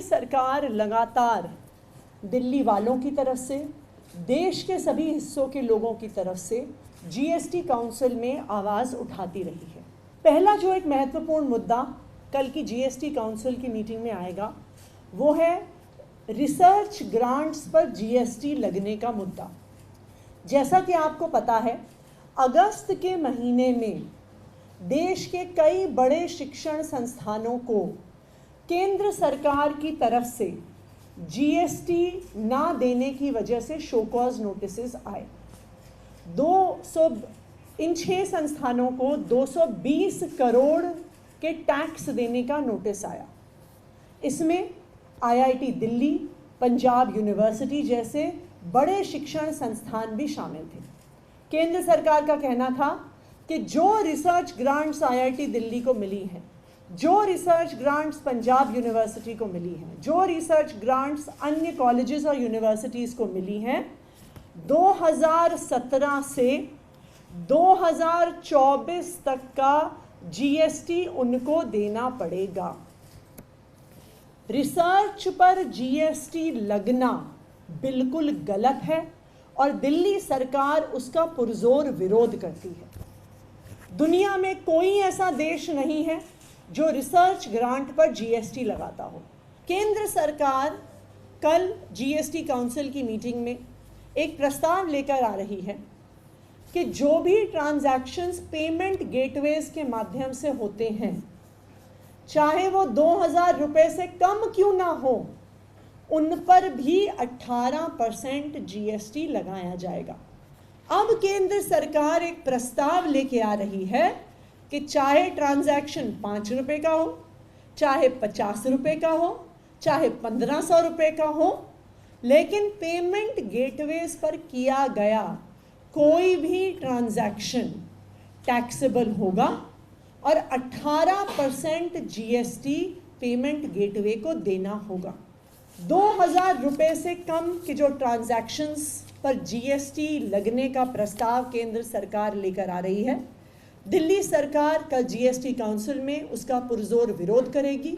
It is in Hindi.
सरकार लगातार दिल्ली वालों की तरफ से, देश के सभी हिस्सों के लोगों की तरफ से जीएसटी काउंसिल में आवाज़ उठाती रही है। पहला जो एक महत्वपूर्ण मुद्दा कल की जीएसटी काउंसिल की मीटिंग में आएगा वो है रिसर्च ग्रांट्स पर जीएसटी लगने का मुद्दा। जैसा कि आपको पता है, अगस्त के महीने में देश के कई बड़े शिक्षण संस्थानों को केंद्र सरकार की तरफ से जीएसटी ना देने की वजह से शो कॉज नोटिसेस आए। इन 6 संस्थानों को 220 करोड़ के टैक्स देने का नोटिस आया। इसमें आईआईटी दिल्ली, पंजाब यूनिवर्सिटी जैसे बड़े शिक्षण संस्थान भी शामिल थे। केंद्र सरकार का कहना था कि जो रिसर्च ग्रांट्स आईआईटी दिल्ली को मिली हैं, जो रिसर्च ग्रांट्स पंजाब यूनिवर्सिटी को मिली हैं, जो रिसर्च ग्रांट्स अन्य कॉलेजेस और यूनिवर्सिटीज़ को मिली हैं, 2017 से 2024 तक का जीएसटी उनको देना पड़ेगा। रिसर्च पर जीएसटी लगना बिल्कुल गलत है और दिल्ली सरकार उसका पुरजोर विरोध करती है। दुनिया में कोई ऐसा देश नहीं है जो रिसर्च ग्रांट पर जीएसटी लगाता हो। केंद्र सरकार कल जीएसटी काउंसिल की मीटिंग में एक प्रस्ताव लेकर आ रही है कि जो भी ट्रांजैक्शंस पेमेंट गेटवेज के माध्यम से होते हैं, चाहे वो 2000 रुपये से कम क्यों ना हो, उन पर भी 18% जीएसटी लगाया जाएगा। अब केंद्र सरकार एक प्रस्ताव लेके आ रही है कि चाहे ट्रांजैक्शन 5 रुपये का हो, चाहे 50 रुपये का हो, चाहे 1500 रुपये का हो, लेकिन पेमेंट गेटवेज पर किया गया कोई भी ट्रांजैक्शन टैक्सेबल होगा और 18% जीएसटी पेमेंट गेटवे को देना होगा। 2000 रुपये से कम के जो ट्रांजैक्शंस पर जीएसटी लगने का प्रस्ताव केंद्र सरकार लेकर आ रही है, दिल्ली सरकार कल जीएसटी काउंसिल में उसका पुरजोर विरोध करेगी।